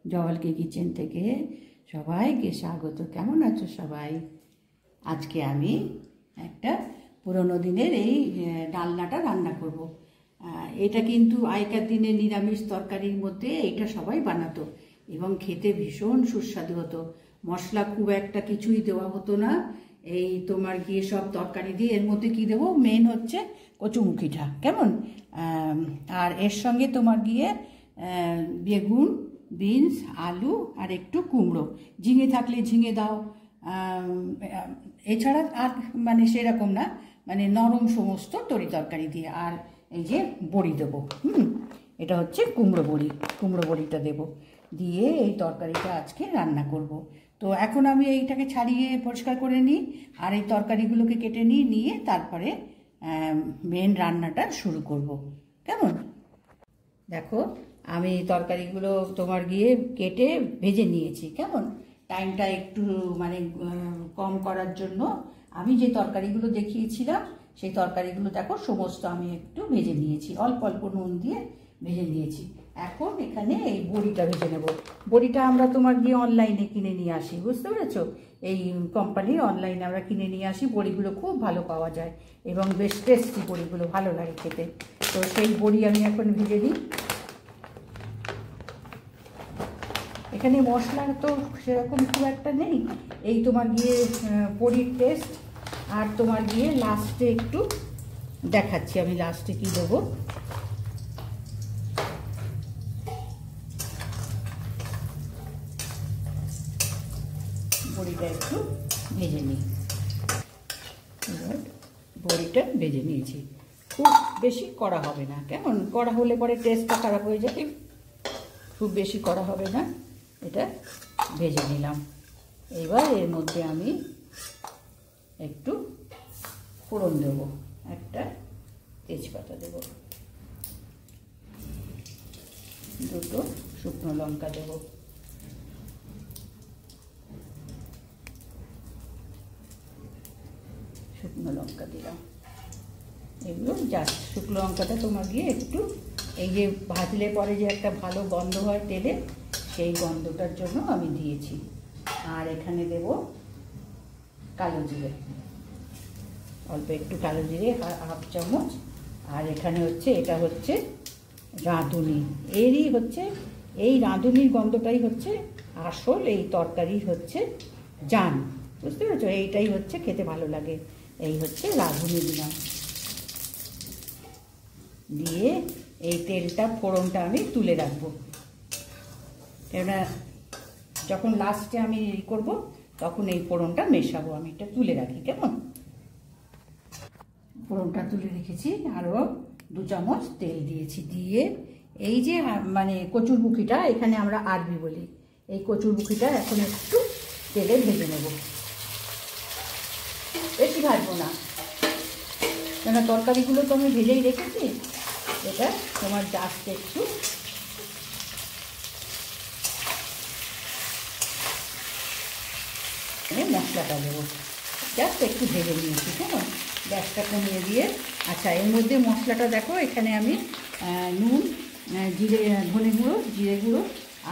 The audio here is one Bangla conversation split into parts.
জওয়ালকে কিচেন থেকে সবাইকে স্বাগত। কেমন আছো সবাই? আজকে আমি একটা পুরনো দিনের এই ডালনাটা রান্না করব। এটা কিন্তু আগেকার দিনে নিরামিষ তরকারির মধ্যে এইটা সবাই বানাতো এবং খেতে ভীষণ সুস্বাদু হতো। মশলা খুব একটা কিছুই দেওয়া হতো না। এই তোমার গিয়ে সব তরকারি দিয়ে এর মধ্যে কি দেবো, মেন হচ্ছে কচুমুখিটা, কেমন। আর এর সঙ্গে তোমার গিয়ে বেগুন, বিনস, আলু আর একটু কুমড়ো, ঝিঙে থাকলে ঝিঙে দাও। এছাড়া আর মানে সেরকম না, মানে নরম সমস্ত তরি তরকারি দিয়ে। আর এই যে বড়ি দেবো, এটা হচ্ছে কুমড়ো বড়ি, কুমড়ো বড়িটা দেবো দিয়ে এই তরকারিটা আজকে রান্না করব। তো এখন আমি এইটাকে ছাড়িয়ে পরিষ্কার করে নিই আর এই তরকারিগুলোকে কেটে নিয়ে তারপরে মেন রান্নাটা শুরু করব, কেমন। দেখো, আমি তরকারিগুলো তোমার গিয়ে কেটে ভেজে নিয়েছি, কেমন। টাইমটা একটু মানে কম করার জন্য আমি যে তরকারিগুলো দেখিয়েছিলাম সেই তরকারিগুলো দেখো সমস্ত আমি একটু ভেজে নিয়েছি, অল্প অল্প নুন দিয়ে ভেজে নিয়েছি। এখন এখানে এই বড়িটা ভেজে নেব। বড়িটা আমরা তোমার গিয়ে অনলাইনে কিনে নিয়ে আসি, বুঝতে পেরেছো। এই কোম্পানির অনলাইনে আমরা কিনে নিয়ে আসি, বড়িগুলো খুব ভালো পাওয়া যায় এবং বেশ টেস্টি, বড়িগুলো ভালো লাগে খেতে। তো সেই বড়ি আমি এখন ভেজে দিই। এখানে মশলা তো সেরকম খুব একটা নেই, এই তোমার গিয়ে বড়ির টেস্ট। আর তোমার গিয়ে লাস্টে একটু দেখাচ্ছি আমি লাস্টে কি দেবো। বড়িটা একটু ভেজে নিই। বড়িটা ভেজে নিয়েছি, খুব বেশি কড়া হবে না, কেমন। কড়া হলে পরে টেস্টটা খারাপ হয়ে যায়, খুব বেশি কড়া হবে না। এটা ভেজে নিলাম। এবার এর মধ্যে আমি একটু ফোড়ন দেব, একটা তেজপাতা দেব, দুটো শুকনো লঙ্কা দেব, শুকনো লঙ্কা দিলাম। এগুলো জাস্ট শুকনো লঙ্কাটা তোমার গিয়ে একটু এই যে ভাজলে পরে যে একটা ভালো গন্ধ হয় তেলে, সেই গন্ধটার জন্য আমি দিয়েছি। আর এখানে দেব কালো জিরে, অল্প একটু কালো জিরে, হাফ চামচ। আর এখানে হচ্ছে এটা হচ্ছে রাঁধুনি, এরই হচ্ছে এই রাঁধুনির গন্ধটাই হচ্ছে আসল এই তরকারির হচ্ছে জান, বুঝতে পেরেছো। এইটাই হচ্ছে খেতে ভালো লাগে, এই হচ্ছে রাঁধুনি দিলাম। দিয়ে এই তেলটা ফোড়নটা আমি তুলে রাখবো, কেননা যখন লাস্টে আমি করব তখন এই ফোড়নটা মেশাবো। আমি এটা তুলে রাখি, কেমন। ফোড়নটা তুলে রেখেছি, আরও 2 চামচ তেল দিয়েছি। দিয়ে এই যে মানে কচুরমুখিটা, এখানে আমরা আরবি বলি, এই কচুরমুখিটা এখন একটু তেলে ভেজে নেব, বেশি ভাজবো না, কেন তরকারিগুলো তো আমি ভেজেই রেখেছি। এটা তোমার জাস্ট একটু মশলাটা দেবো, জাস্ট একটু ভেজে নিয়েছি, কেমন। গ্যাসটা কমিয়ে দিয়ে, আচ্ছা এর মধ্যে মশলাটা দেখো, এখানে আমি নুন, জিরে, ধনে গুঁড়ো, জিরে গুঁড়ো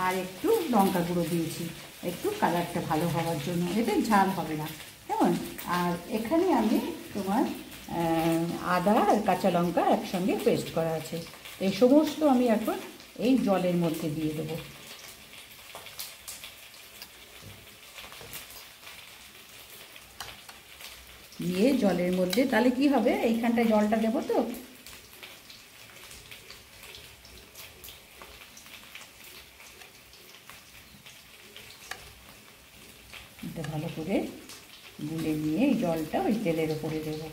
আর একটু লঙ্কা গুঁড়ো দিয়েছি, একটু কালারটা ভালো হওয়ার জন্য, এতে ঝাল হবে না, কেমন। আর এখানে আমি তোমার আদা আর কাঁচা লঙ্কা একসঙ্গে পেস্ট করা আছে, এই সমস্ত আমি এখন এই জলের মধ্যে দিয়ে দেবো। দিয়ে জলের মধ্যে তাহলে কি হবে, এইখানটায় জলটা দেবো তো, এটা ভালো করে গুলে নিয়ে এই জলটা ওই তেলের ওপরে দেবো।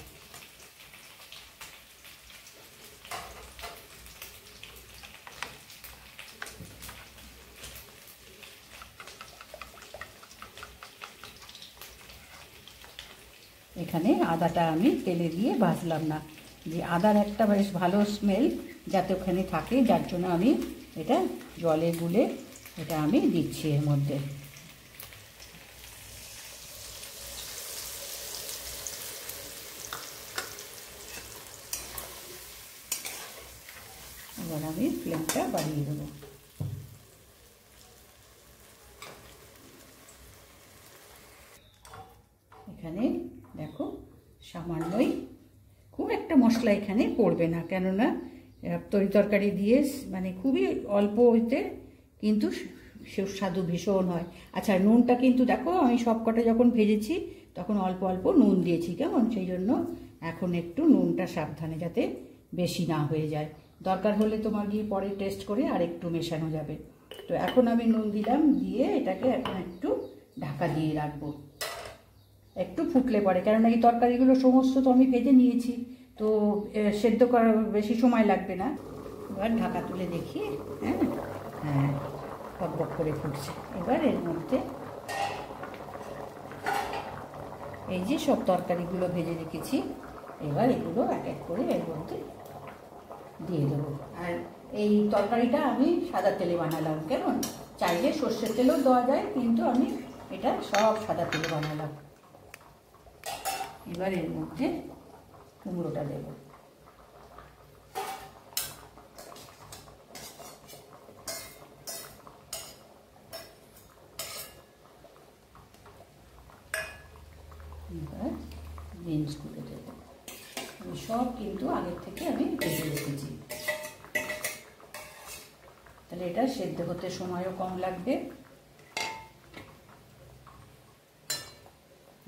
এখানে আদাটা আমি তেলে দিয়ে ভাজলাম না, যে আদার একটা বেশ ভালো স্মেল যাতে ওখানে থাকে, যার জন্য আমি এটা জলে গুলে এটা আমি দিচ্ছি এর মধ্যে। এবার আমি ফ্লেমটা বাড়িয়ে দেবো। এখানে দেখো সামান্যই, খুব একটা মশলা এখানে পড়বে না, কেননা তরি তরকারি দিয়ে মানে খুবই অল্প হইতে কিন্তু সুস্বাদু ভীষণ হয়। আচ্ছা, নুনটা কিন্তু দেখো আমি সব কটা যখন ভেজেছি তখন অল্প অল্প নুন দিয়েছি, কেমন, সেই জন্য এখন একটু নুনটা সাবধানে যাতে বেশি না হয়ে যায়। দরকার হলে তোমার গিয়ে পরে টেস্ট করে আর একটু মেশানো যাবে। তো এখন আমি নুন দিলাম, দিয়ে এটাকে এখন একটু ঢাকা দিয়ে রাখবো, একটু ফুটলে পরে, কেননা এই তরকারিগুলো সমস্ত তো আমি ভেজে নিয়েছি, তো সেদ্ধ করার বেশি সময় লাগবে না। এবার ঢাকা তুলে দেখি, হ্যাঁ হ্যাঁ বক করে ফুটছে। এবার এর মধ্যে এই যে সব তরকারিগুলো ভেজে রেখেছি, এবার এগুলো এক এক করে এর মধ্যে দিয়ে দেবো। আর এই তরকারিটা আমি সাদা তেলে বানালাম, কেমন, চাইলে সর্ষের তেলেও দেওয়া যায়, কিন্তু আমি এটা সব সাদা তেলে বানালাম। এবার এর মধ্যে কুমড়োটা দেব। এবার বিনসগুলো দেবো, সব কিন্তু আগের থেকে আমি ভেজে রেখেছি, তাহলে এটা সেদ্ধ হতে সময়ও কম লাগবে।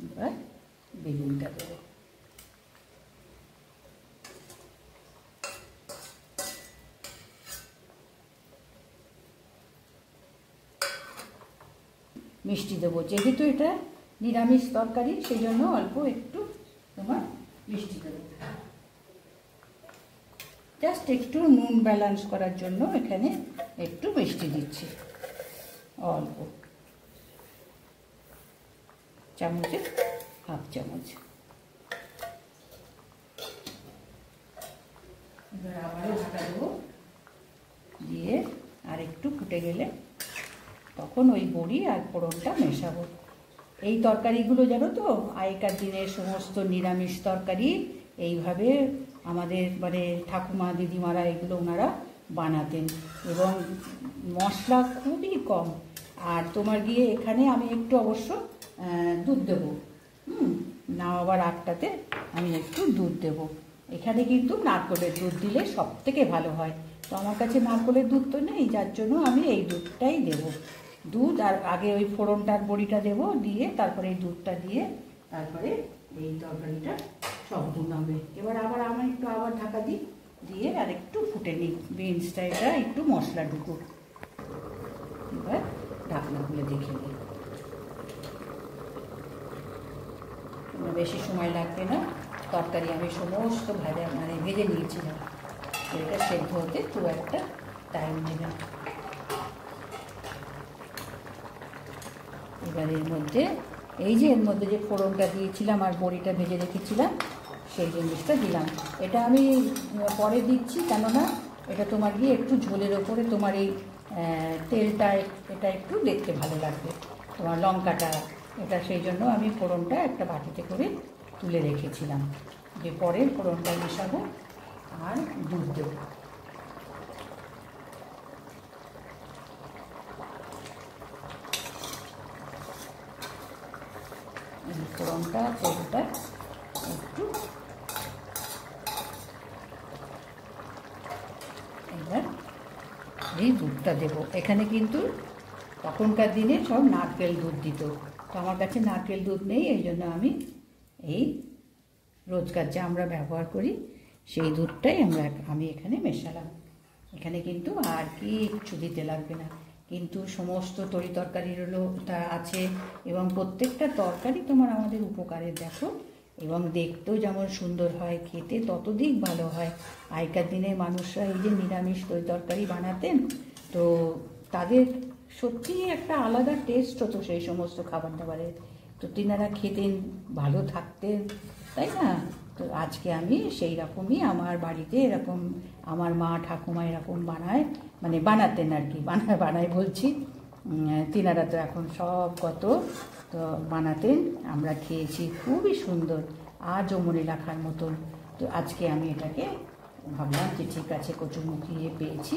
এবার বেগুনটা দেবো, মিষ্টি দেবো, যেহেতু এটা নিরামিষ তরকারি সেই জন্য অল্প একটু তোমার মিষ্টি দেবো, জাস্ট একটু নুন ব্যালেন্স করার জন্য এখানে একটু মিষ্টি দিচ্ছি, অল্প চামচে হাফ চামচ। এবার আবারও ঢাকা দেবো, দিয়ে আর একটু ফুটে গেলে তখন ওই বড়ি আর ফোড়নটা মেশাবো। এই তরকারিগুলো জানো তো, আগেকার দিনের সমস্ত নিরামিষ তরকারি এইভাবে আমাদের মানে ঠাকুমা দিদিমারা এগুলো ওনারা বানাতেন, এবং মশলা খুবই কম। আর তোমার গিয়ে এখানে আমি একটু অবশ্য দুধ দেবো, না আবার আটটাতে আমি একটু দুধ দেবো। এখানে কিন্তু নারকেলের দুধ দিলে সব থেকে ভালো হয়, তো আমার কাছে নারকেলের দুধ তো নেই, যার জন্য আমি এই দুধটাই দেবো। দুধ আর আগে ওই ফোড়নটার বড়িটা দেবো, দিয়ে তারপরে এই দুধটা দিয়ে তারপরে এই তরকারিটা সম্পূর্ণ হবে। এবার আবার আমি একটু আবার ঢাকা দিই, দিয়ে আর একটু ফুটে নিই, বিনসটা এটা একটু মশলা ঢুকুক। এবার ঢাকনা খুলে দেখে নিই, বেশি সময় লাগবে না, তরকারি আমি সমস্ত ভাজা মানে ভেজে নিয়েছিলাম, এটা সেদ্ধ হতে খুব একটা টাইম নেবে। এবার এর মধ্যে এই যে এর মধ্যে যে ফোড়নটা দিয়েছিলাম আর বড়িটা ভেজে রেখেছিলাম সেই জিনিসটা দিলাম। এটা আমি পরে দিচ্ছি, কেননা এটা তোমার গিয়ে একটু ঝোলের ওপরে তোমার এই তেলটা এটা একটু দেখতে ভালো লাগবে, তোমার লঙ্কাটা এটা, সেই জন্য আমি ফোড়নটা একটা বাটিতে করে তুলে রেখেছিলাম, যে পরে ফোড়নটা মেশাবো আর দুধ দেবো। ফোড়নটা তেলটা একটু এবার এই দুধটা দেবো। এখানে কিন্তু তখনকার দিনে সব নারকেল দুধ দিত, তো আমার কাছে নারকেল দুধ নেই, এই জন্য আমি এই রোজকার যা আমরা ব্যবহার করি সেই দুধটাই আমি এখানে মেশালাম। এখানে কিন্তু আর কিচ্ছু দিতে লাগবে না, কিন্তু সমস্ত তরি তরকারিগুলো তা আছে, এবং প্রত্যেকটা তরকারি তোমার আমাদের উপকারে দেখো, এবং দেখতেও যেমন সুন্দর হয়, খেতে ততোধিক ভালো হয়। আগেকার দিনের মানুষরা এই যে নিরামিষ তরি তরকারি বানাতেন, তো তাদের সত্যিই একটা আলাদা টেস্ট হতো সেই সমস্ত খাবার দাবারের, তো তিনারা খেতেন, ভালো থাকতেন, তাই না? তো আজকে আমি সেই রকমই আমার বাড়িতে এরকম আমার মা ঠাকুমা এরকম বানায়, মানে বানাতেন আর কি, বানায় বলছি, তিনারা তো এখন সব কত তো বানাতেন, আমরা খেয়েছি, খুবই সুন্দর, আজও মনে রাখার মতন। তো আজকে আমি এটাকে ভাবলাম যে ঠিক আছে, কচুরমুখী পেয়েছি,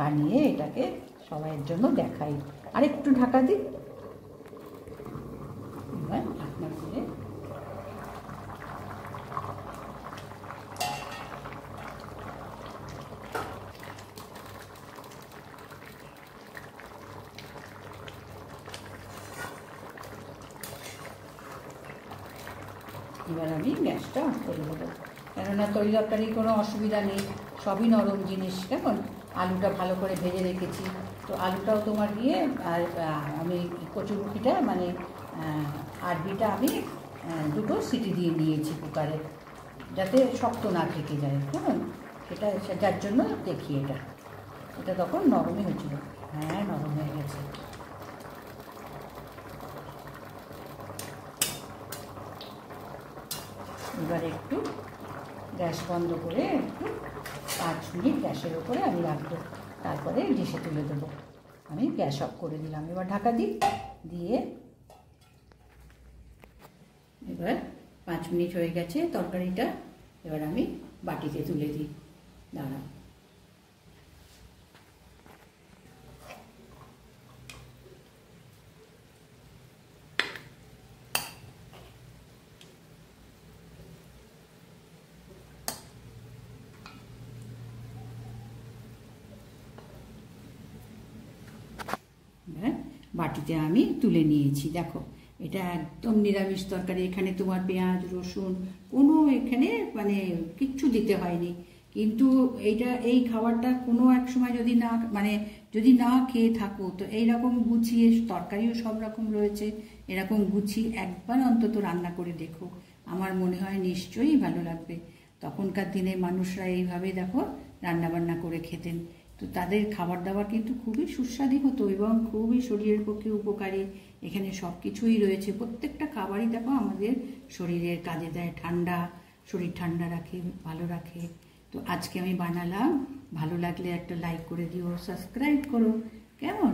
বানিয়ে এটাকে সবাইয়ের জন্য দেখাই। আর একটু ঢাকা দিই, এবার ঢাকনা দিয়ে এবার আমি গ্যাসটা অফ করে দেবো, কেননা তরি তরকারি কোনো অসুবিধা নেই, সবই নরম জিনিস। কেমন আলুটা ভালো করে ভেজে রেখেছি, তো আলুটাও তোমার দিয়ে, আর আমি কচুরমুখিটা মানে আরবিটা আমি দুটো সিটি দিয়ে নিয়েছি কুকারে, যাতে শক্ত না থেকে যায়। কেমন সেটা যার জন্য দেখি এটা তখন নরমই হয়েছিল। হ্যাঁ, নরম হয়ে গেছে। এবার একটু গ্যাস বন্ধ করে একটু 5 মিনিট গ্যাসের ওপরে আমি রাখবো, তারপরে ডিশে তুলে দেবো। আমি গ্যাস অফ করে দিলাম, এবার ঢাকা দিয়ে এবার 5 মিনিট হয়ে গেছে তরকারিটা, এবার আমি বাটিতে তুলে দিই। দাঁড়াও, বাটিতে আমি তুলে নিয়েছি। দেখো, এটা একদম নিরামিষ তরকারি, এখানে তোমার পেঁয়াজ রসুন কোনো এখানে মানে কিচ্ছু দিতে হয়নি। কিন্তু এই খাবারটা কোনো এক সময় যদি না খেয়ে থাকো, তো এইরকম গুছিয়ে, তরকারিও সব রকম রয়েছে, এরকম গুছিয়ে একবার অন্তত রান্না করে দেখো, আমার মনে হয় নিশ্চয়ই ভালো লাগবে। তখনকার দিনে মানুষরা এইভাবে দেখো রান্নাবান্না করে খেতেন, তো তাদের খাবার দাবার কিন্তু খুবই সুস্বাদু হতো এবং খুবই শরীরের পক্ষে উপকারী। এখানে সব কিছুই রয়েছে, প্রত্যেকটা খাবারই দেখো আমাদের শরীরের কাজে দেয়, শরীর ঠান্ডা রাখে, ভালো রাখে। তো আজকে আমি বানালাম, ভালো লাগলে একটা লাইক করে দিও, সাবস্ক্রাইব করো। কেমন?